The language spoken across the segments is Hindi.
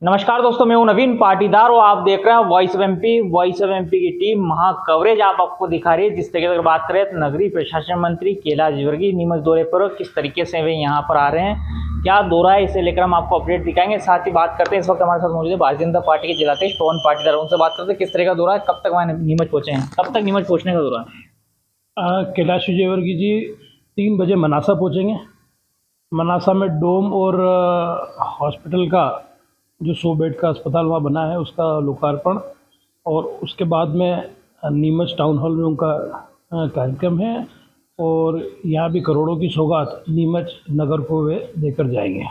नमस्कार दोस्तों, मैं हूं नवीन पाटीदार और आप देख रहे हैं वॉइस ऑफ एमपी की टीम महा कवरेज आपको दिखा रही है। जिस तरीके से बात करें तो नगरीय प्रशासन मंत्री कैलाश नीमच दौरे पर किस तरीके से वे यहां पर आ रहे हैं, क्या दौरा है, इसे लेकर हम आपको अपडेट दिखाएंगे। साथ ही बात करते हैं, इस वक्त हमारे साथ मौजूद है भारतीय जनता पार्टी के जिलाध्यक्ष पवन पाटीदार, उनसे बात करते हैं किस तरह का दौरा है, कब तक वहाँ नीमच पहुंचे हैं, कब तक नीमच पहुंचने का दौरा है। कैलाश विजयवर्गीय जी 3 बजे मनासा पहुंचेंगे। मनासा में डोम और हॉस्पिटल का जो 100 बेड का अस्पताल वहाँ बना है उसका लोकार्पण, और उसके बाद में नीमच टाउन हॉल में उनका कार्यक्रम है, और यहाँ भी करोड़ों की सौगात नीमच नगर को वे देकर जाएंगे।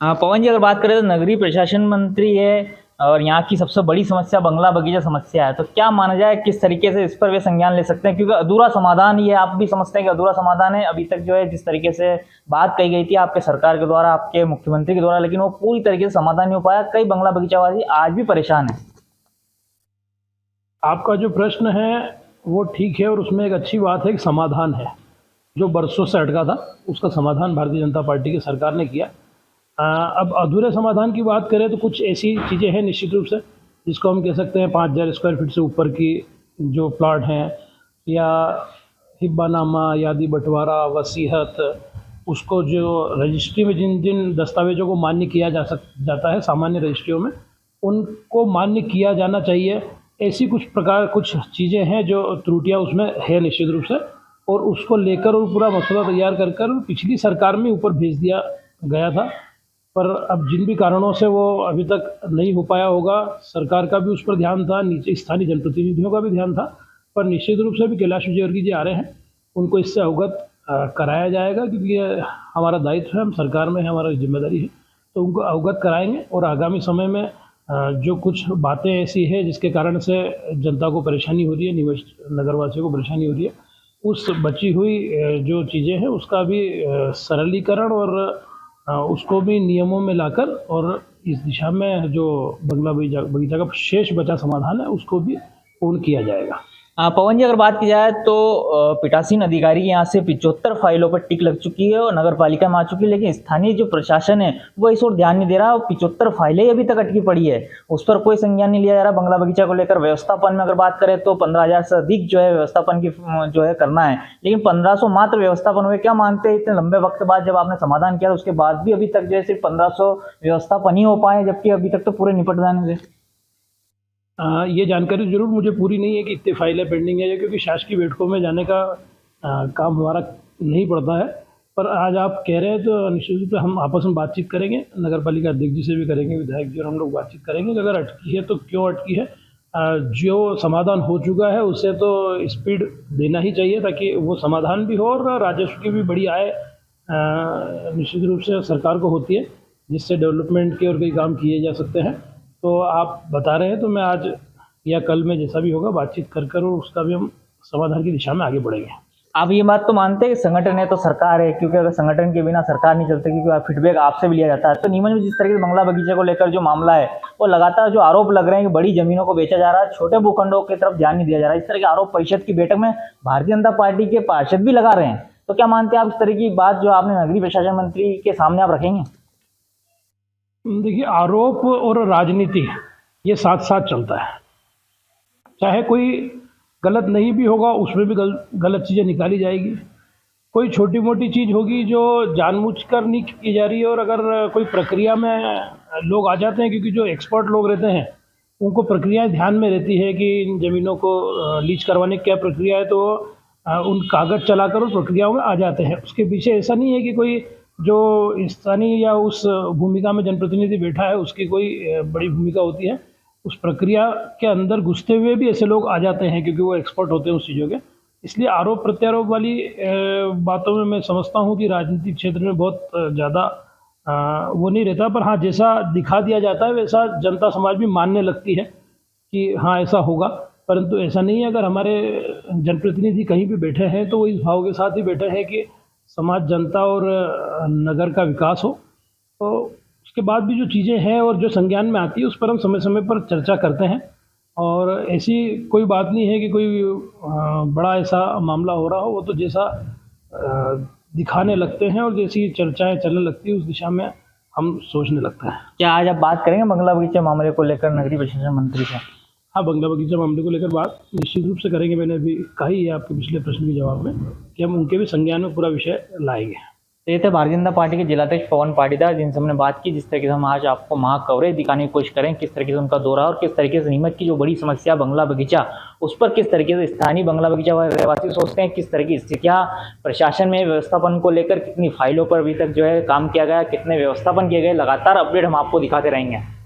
पवन जी, अगर बात करें तो नगरीय प्रशासन मंत्री है और यहाँ की सबसे बड़ी समस्या बंगला बगीचा समस्या है, तो क्या माना जाए किस तरीके से इस पर वे संज्ञान ले सकते हैं, क्योंकि अधूरा समाधान ये आप भी समझते हैं कि अधूरा समाधान है अभी तक जो है, जिस तरीके से बात कही गई थी आपके सरकार के द्वारा, आपके मुख्यमंत्री के द्वारा, लेकिन वो पूरी तरीके से समाधान नहीं हो पाया। कई बंगला बगीचावासी आज भी परेशान है। आपका जो प्रश्न है वो ठीक है, और उसमें एक अच्छी बात है कि समाधान है। जो बरसों से अटका था उसका समाधान भारतीय जनता पार्टी की सरकार ने किया। अब अधूरे समाधान की बात करें तो कुछ ऐसी चीज़ें हैं निश्चित रूप से, जिसको हम कह सकते हैं 5000 स्क्वायर फीट से ऊपर की जो प्लाट हैं, या हिब्बानामा, यादी बंटवारा, वसीहत, उसको जो रजिस्ट्री में जिन जिन दस्तावेजों को मान्य किया जाता है सामान्य रजिस्ट्रियों में, उनको मान्य किया जाना चाहिए। ऐसी कुछ चीज़ें हैं जो त्रुटियां उसमें है निश्चित रूप से, और उसको लेकर और पूरा मसला तैयार कर पिछली सरकार में ऊपर भेज दिया गया था। पर अब जिन भी कारणों से वो अभी तक नहीं हो पाया होगा, सरकार का भी उस पर ध्यान था, नीचे स्थानीय जनप्रतिनिधियों का भी ध्यान था, पर निश्चित रूप से भी कैलाश विजयवर्गीय जी आ रहे हैं, उनको इससे अवगत कराया जाएगा, क्योंकि ये हमारा दायित्व है, हम सरकार में है, हमारा जिम्मेदारी है, तो उनको अवगत कराएंगे। और आगामी समय में जो कुछ बातें ऐसी है जिसके कारण से जनता को परेशानी हो रही है, निवास नगरवासियों को परेशानी हो रही है, उस बची हुई जो चीज़ें हैं उसका भी सरलीकरण और उसको भी नियमों में लाकर, और इस दिशा में जो बंगला बगीचा का शेष बचा समाधान है उसको भी पूर्ण किया जाएगा। पवन जी, अगर बात की जाए तो पीठासीन अधिकारी के यहाँ से 75 फाइलों पर टिक लग चुकी है और नगर पालिका में आ चुकी है, लेकिन स्थानीय जो प्रशासन है वो इस ओर ध्यान नहीं दे रहा। 75 फाइलें अभी तक अटकी पड़ी है, उस पर कोई संज्ञान नहीं लिया जा रहा। बंगला बगीचा को लेकर व्यवस्थापन में अगर बात करें तो 15,000 से अधिक जो है व्यवस्थापन की जो है करना है, लेकिन 1500 मात्र व्यवस्थापन हुए। क्या मानते हैं इतने लंबे वक्त बाद जब आपने समाधान किया उसके बाद भी अभी तक जो है सिर्फ 1500 व्यवस्थापन ही हो पाए, जबकि अभी तक तो पूरे निपट जाने थे। ये जानकारी जरूर मुझे पूरी नहीं है कि इतनी फाइलें पेंडिंग है, क्योंकि शासकीय बैठकों में जाने का काम हमारा नहीं पड़ता है। पर आज आप कह रहे हैं तो निश्चित रूप से हम आपस में बातचीत करेंगे, नगर पालिका अध्यक्ष जी से भी करेंगे, विधायक जी और हम लोग बातचीत करेंगे कि अगर अटकी है तो क्यों अटकी है। जो समाधान हो चुका है उससे तो स्पीड देना ही चाहिए, ताकि वो समाधान भी हो और राजस्व की भी बड़ी आय निश्चित रूप से सरकार को होती है, जिससे डेवलपमेंट के और कई काम किए जा सकते हैं। तो आप बता रहे हैं तो मैं आज या कल में जैसा भी होगा बातचीत कर और उसका भी हम समाधान की दिशा में आगे बढ़ेंगे। आप ये बात तो मानते हैं कि संगठन है तो सरकार है, क्योंकि अगर संगठन के बिना सरकार नहीं चलती, क्योंकि फीडबैक आपसे भी लिया जाता है। तो नीमच में जिस तरीके से बंगला बगीचे को लेकर जो मामला है, वो लगातार जो आरोप लग रहे हैं कि बड़ी जमीनों को बेचा जा रहा है, छोटे भूखंडों की तरफ ध्यान नहीं दिया जा रहा है, इस तरह के आरोप परिषद की बैठक में भारतीय जनता पार्टी के पार्षद भी लगा रहे हैं। तो क्या मानते हैं आप इस तरह की बात जो आपने नगरीय प्रशासन मंत्री के सामने आप रखेंगे? देखिए, आरोप और राजनीति ये साथ साथ चलता है। चाहे कोई गलत नहीं भी होगा उसमें भी गलत चीज़ें निकाली जाएगी। कोई छोटी मोटी चीज़ होगी जो जानबूझकर नहीं की जा रही है, और अगर कोई प्रक्रिया में लोग आ जाते हैं, क्योंकि जो एक्सपर्ट लोग रहते हैं उनको प्रक्रियाएं ध्यान में रहती है कि इन ज़मीनों को लीज करवाने की क्या प्रक्रिया है, तो उन कागज़ चलाकर उस प्रक्रियाओं में आ जाते हैं। उसके पीछे ऐसा नहीं है कि कोई जो स्थानीय या उस भूमिका में जनप्रतिनिधि बैठा है उसकी कोई बड़ी भूमिका होती है। उस प्रक्रिया के अंदर घुसते हुए भी ऐसे लोग आ जाते हैं, क्योंकि वो एक्सपर्ट होते हैं उस चीज़ों के। इसलिए आरोप प्रत्यारोप वाली बातों में मैं समझता हूँ कि राजनीतिक क्षेत्र में बहुत ज़्यादा वो नहीं रहता। पर हाँ, जैसा दिखा दिया जाता है वैसा जनता समाज भी मानने लगती है कि हाँ ऐसा होगा, परंतु ऐसा नहीं है। अगर हमारे जनप्रतिनिधि कहीं भी बैठे हैं तो वो इस भाव के साथ ही बैठे हैं कि समाज, जनता और नगर का विकास हो। तो उसके बाद भी जो चीज़ें हैं और जो संज्ञान में आती है उस पर हम समय समय पर चर्चा करते हैं, और ऐसी कोई बात नहीं है कि कोई बड़ा ऐसा मामला हो रहा हो। वो तो जैसा दिखाने लगते हैं और जैसी चर्चाएं चलने लगती है उस दिशा में हम सोचने लगते हैं। क्या आज आप बात करेंगे बंगला बगीचा मामले को लेकर नगरीय प्रशासन मंत्री से? हाँ, बंगला बगीचा मामले को लेकर बात निश्चित रूप से करेंगे। मैंने अभी कही है आपके पिछले प्रश्न के जवाब में कि हम उनके भी संज्ञान में पूरा विषय लाएंगे। तो ये थे भारतीय जनता पार्टी के जिलाध्यक्ष पवन पाटीदार, जिनसे हमने बात की। जिस तरीके से हम आज आपको महा कवरेज दिखाने की कोशिश करें, किस तरीके से उनका दौरा और किस तरीके से नीमच की जो बड़ी समस्या बंगला बगीचा, उस पर किस तरीके से स्थानीय बंगला बगीचा रहवासी सोचते हैं, किस तरह की स्थितियाँ प्रशासन में व्यवस्थापन को लेकर, कितनी फाइलों पर अभी तक जो है काम किया गया, कितने व्यवस्थापन किए गए, लगातार अपडेट हम आपको दिखाते रहेंगे।